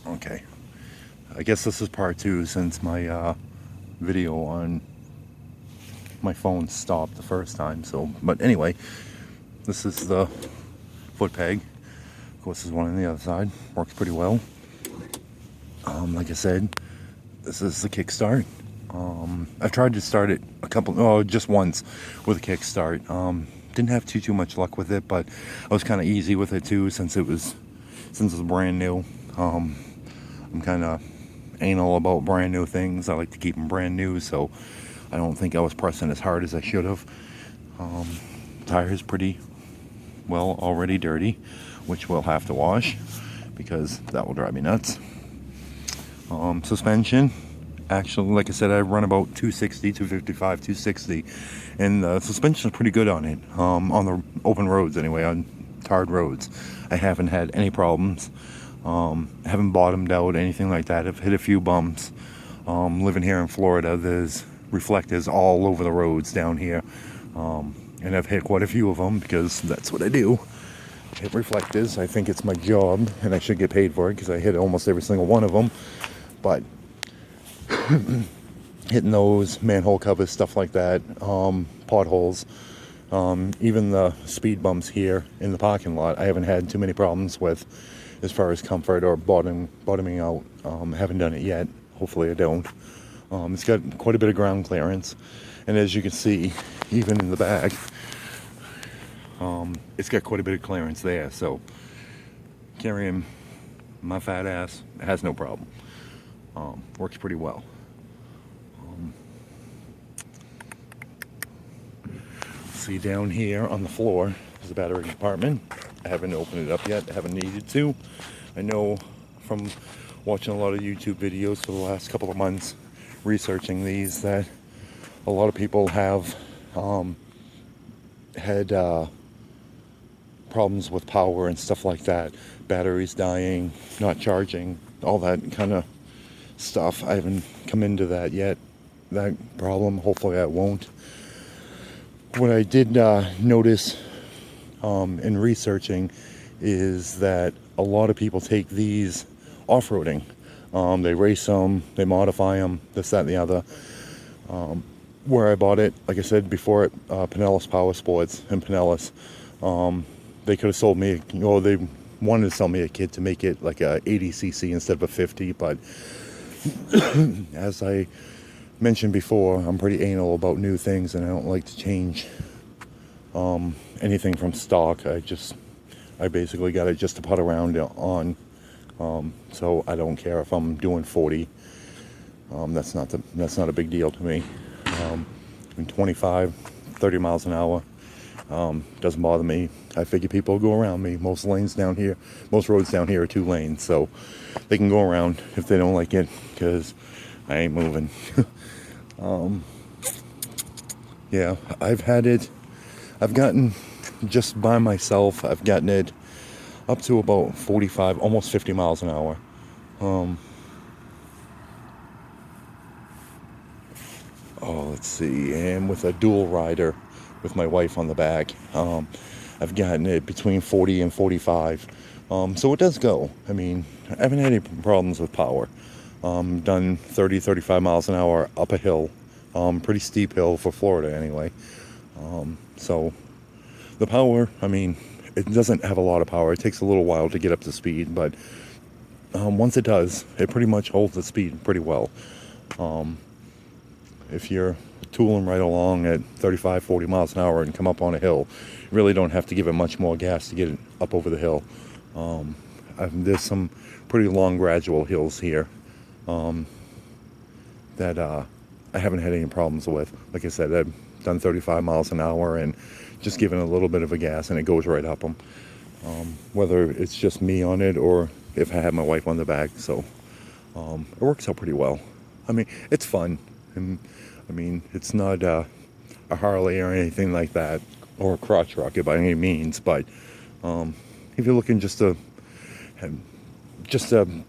Okay, I guess this is part two since my video on my phone stopped the first time. So, but anyway, this is the foot peg. Of course, there's one on the other side. Works pretty well. Like I said, this is the kickstart. I've tried to start it just once with a kickstart. Didn't have too much luck with it, but I was kind of easy with it too since it was brand new. I'm kind of anal about brand new things. I like to keep them brand new, so I don't think I was pressing as hard as I should have. Tire's pretty well already dirty, which we'll have to wash because that will drive me nuts. Suspension, actually, like I said, I run about 260, 255, 260, and the suspension is pretty good on it. On the open roads anyway, on tarred roads, I haven't had any problems. Haven't bottomed out, anything like that. I've hit a few bumps. Living here in Florida, there's reflectors all over the roads down here, and I've hit quite a few of them because that's what I do. Hit reflectors. I think it's my job, and I should get paid for it because I hit almost every single one of them. But hitting those, manhole covers, stuff like that, potholes, even the speed bumps here in the parking lot, I haven't had too many problems with as far as comfort or bottoming out. Haven't done it yet. Hopefully I don't. It's got quite a bit of ground clearance, and as you can see, even in the back, it's got quite a bit of clearance there, so carrying my fat ass has no problem. Works pretty well. See down here on the floor is the battery compartment. I haven't opened it up yet. I haven't needed to. I know from watching a lot of YouTube videos for the last couple of months, researching these, that a lot of people have had problems with power and stuff like that. Batteries dying, not charging, all that kind of stuff. I haven't come into that yet, that problem. Hopefully I won't. What I did notice in researching is that a lot of people take these off-roading. They race them, they modify them, this, that, and the other. Where I bought it, like I said before, at Pinellas Power Sports in Pinellas, they could have sold me, they wanted to sell me a kit to make it like a 80cc instead of a 50, but as I mentioned before, I'm pretty anal about new things, and I don't like to change anything from stock. I basically got it just to put around on, so I don't care if I'm doing 40. That's not a big deal to me. 25, 30 miles an hour doesn't bother me. I figure people go around me. Most roads down here are 2 lanes, so they can go around if they don't like it, because I ain't moving. Yeah, I've gotten, just by myself, I've gotten it up to about 45, almost 50 miles an hour. Let's see, and with a dual rider with my wife on the back, I've gotten it between 40 and 45. So it does go. I mean, I haven't had any problems with power. Done 30, 35 miles an hour up a hill. Pretty steep hill for Florida anyway. So the power, I mean, it doesn't have a lot of power. It takes a little while to get up to speed, but once it does, it pretty much holds the speed pretty well. If you're tooling right along at 35, 40 miles an hour and come up on a hill, you really don't have to give it much more gas to get it up over the hill. There's some pretty long gradual hills here that I haven't had any problems with. Like I said, I've done 35 miles an hour and just given a little bit of a gas and it goes right up them. Whether it's just me on it or if I have my wife on the back. So it works out pretty well. I mean, it's fun. And I mean, it's not a Harley or anything like that, or a crotch rocket by any means, but if you're looking just to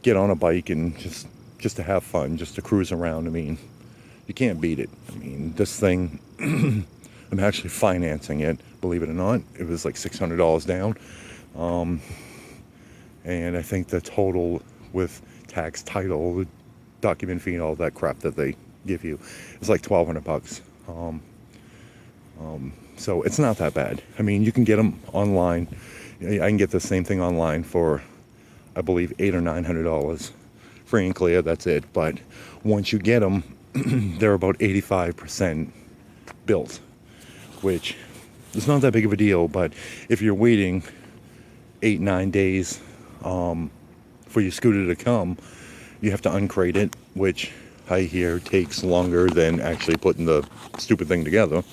get on a bike and just to have fun, just to cruise around, I mean, you can't beat it. I mean, this thing, I'm actually financing it, believe it or not. It was like $600 down, and I think the total with tax, title, document fee, and all that crap that they give you. It's like $1,200. So it's not that bad. I mean, you can get them online. I can get the same thing online for, I believe, $800 or $900, free and clear. That's it. But once you get them, they're about 85% built, which is not that big of a deal. But if you're waiting 8-9 days for your scooter to come, you have to uncrate it, which I hear takes longer than actually putting the stupid thing together,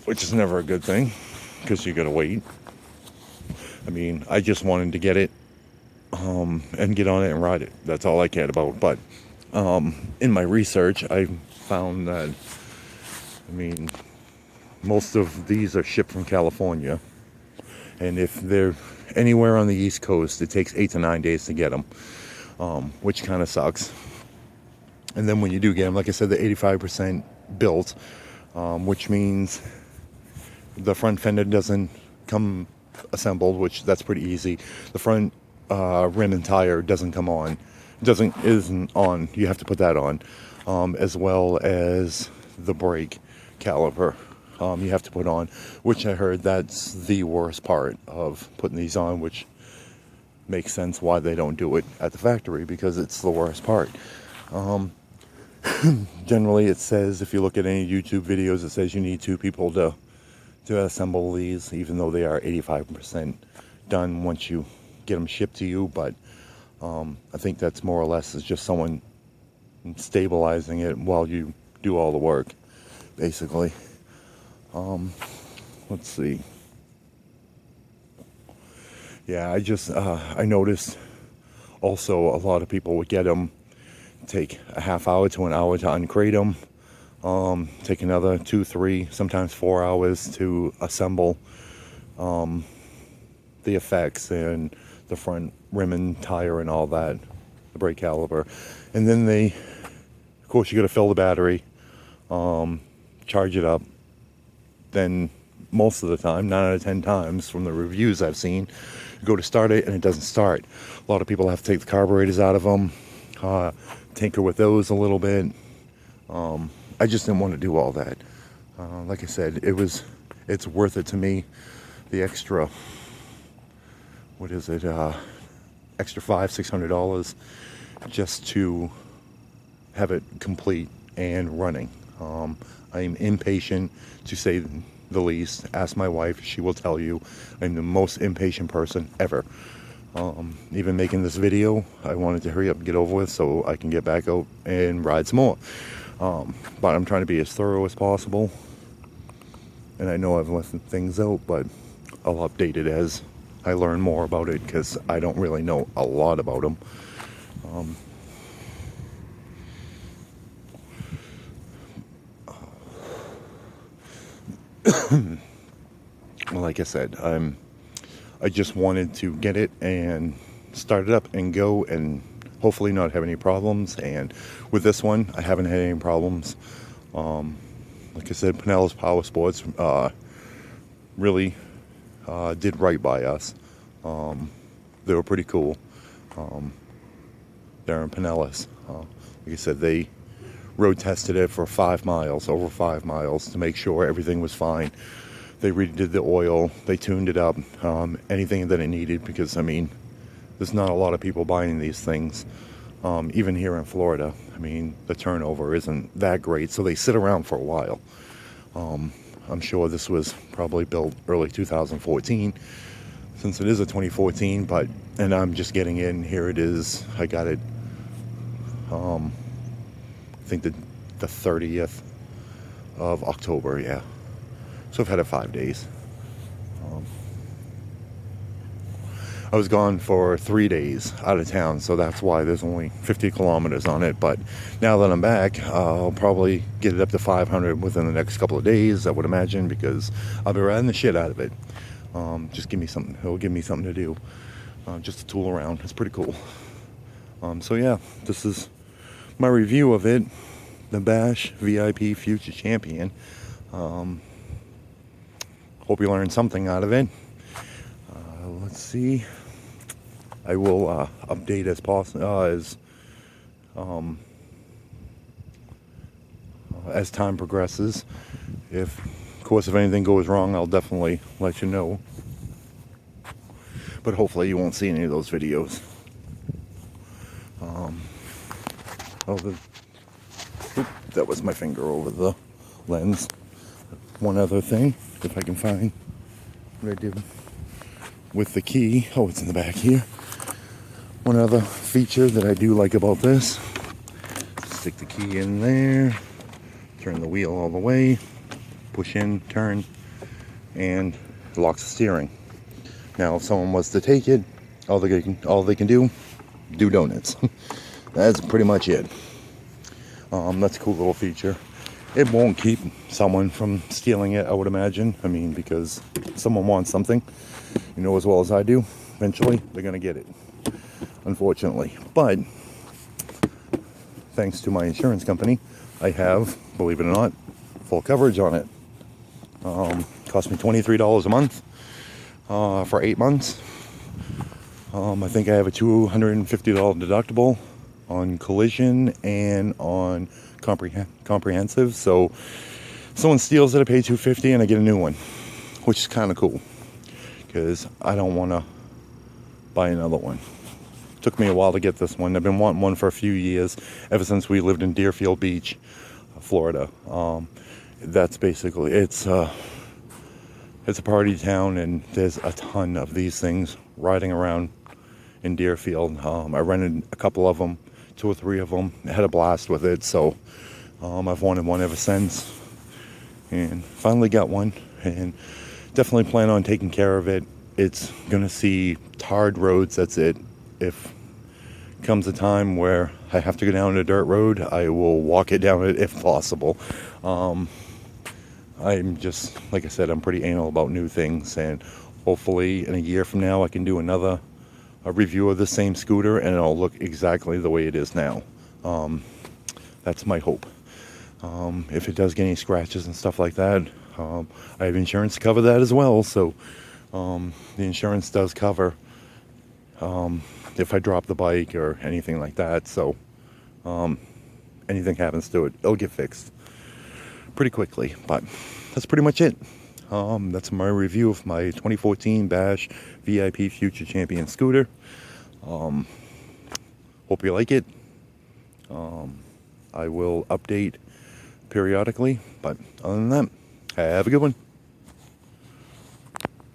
which is never a good thing because you gotta wait. I mean, I just wanted to get it and get on it and ride it. That's all I cared about. But in my research, I found that, I mean, most of these are shipped from California, and if they're anywhere on the East Coast, it takes 8 to 9 days to get them, which kind of sucks. And then when you do get them, like I said, they're 85% built, which means the front fender doesn't come assembled, which that's pretty easy. The front rim and tire doesn't come on, isn't on. You have to put that on, as well as the brake caliper. You have to put on, which I heard that's the worst part of putting these on, which makes sense why they don't do it at the factory, because it's the worst part. Generally, it says, if you look at any YouTube videos, it says you need 2 people to assemble these, even though they are 85% done once you get them shipped to you. But I think that's more or less is just someone stabilizing it while you do all the work, basically. Let's see. Yeah, I noticed also a lot of people would get them, take a half hour to an hour to uncrate them, take another 2, 3, sometimes 4 hours to assemble the effects and the front rim and tire and all that, the brake caliper. And then of course, you got to fill the battery, charge it up. Then most of the time, 9 out of 10 times from the reviews I've seen, you go to start it and it doesn't start. A lot of people have to take the carburetors out of them, tinker with those a little bit. I just didn't want to do all that. Like I said, it's worth it to me. The extra, what is it? Extra $500-$600 just to have it complete and running. I'm impatient, to say the least. Ask my wife, she will tell you I'm the most impatient person ever. Even making this video, I wanted to hurry up and get over with so I can get back out and ride some more. But I'm trying to be as thorough as possible. And I know I've left things out, but I'll update it as I learn more about it, because I don't really know a lot about them. Like I said, I just wanted to get it and start it up and go, and hopefully not have any problems. And with this one, I haven't had any problems. Like I said, Pinellas Power Sports really did right by us. They were pretty cool. They're in Pinellas. Like I said, they road tested it for 5 miles, over 5 miles, to make sure everything was fine. They redid the oil, they tuned it up, anything that it needed, because I mean, there's not a lot of people buying these things. Even here in Florida, I mean, the turnover isn't that great, so they sit around for a while. I'm sure this was probably built early 2014, since it is a 2014, and I'm just getting in. Here it is. I got it, I think the 30th of October, yeah. So I've had it 5 days. I was gone for 3 days out of town, so that's why there's only 50 kilometers on it. But now that I'm back, I'll probably get it up to 500 within the next couple of days, I would imagine, because I'll be riding the shit out of it. Just give me something. It'll give me something to do. Just to tool around. It's pretty cool. So yeah, this is my review of it. The Bash VIP Future Champion. Hope you learned something out of it. Let's see. I will update as as time progresses. Of course, if anything goes wrong, I'll definitely let you know. But hopefully, you won't see any of those videos. That was my finger over the lens. One other thing, if I can find what I did with the key. Oh, it's in the back here. One other feature that I do like about this: stick the key in there, turn the wheel all the way, push in, turn, and it locks the steering. Now, if someone was to take it, all they can do donuts. That's pretty much it. That's a cool little feature. It won't keep someone from stealing it, I would imagine. I mean, because someone wants something, you know as well as I do, eventually they're going to get it, unfortunately. But thanks to my insurance company, I have, believe it or not, full coverage on it. Cost me $23 a month for 8 months. I think I have a $250 deductible on collision and on comprehensive. So someone steals it, I pay $250 and I get a new one, which is kind of cool because I don't want to buy another one. Took me a while to get this one. I've been wanting one for a few years, ever since we lived in Deerfield Beach, Florida. That's basically, it's a party town, and there's a ton of these things riding around in Deerfield. I rented a couple of them, 2 or 3 of them. I had a blast with it, so I've wanted one ever since, and finally got one, and definitely plan on taking care of it. It's gonna see tarred roads, that's it. If comes a time where I have to go down a dirt road, I will walk it down it if possible. I'm just, like I said, I'm pretty anal about new things, and hopefully in a year from now I can do another review of the same scooter and it'll look exactly the way it is now. That's my hope. If it does get any scratches and stuff like that, I have insurance to cover that as well. So the insurance does cover if I drop the bike or anything like that. So anything happens to it, it'll get fixed pretty quickly. But that's pretty much it. That's my review of my 2014 Bash VIP Future Champion scooter. Hope you like it. I will update periodically, but other than that, have a good one.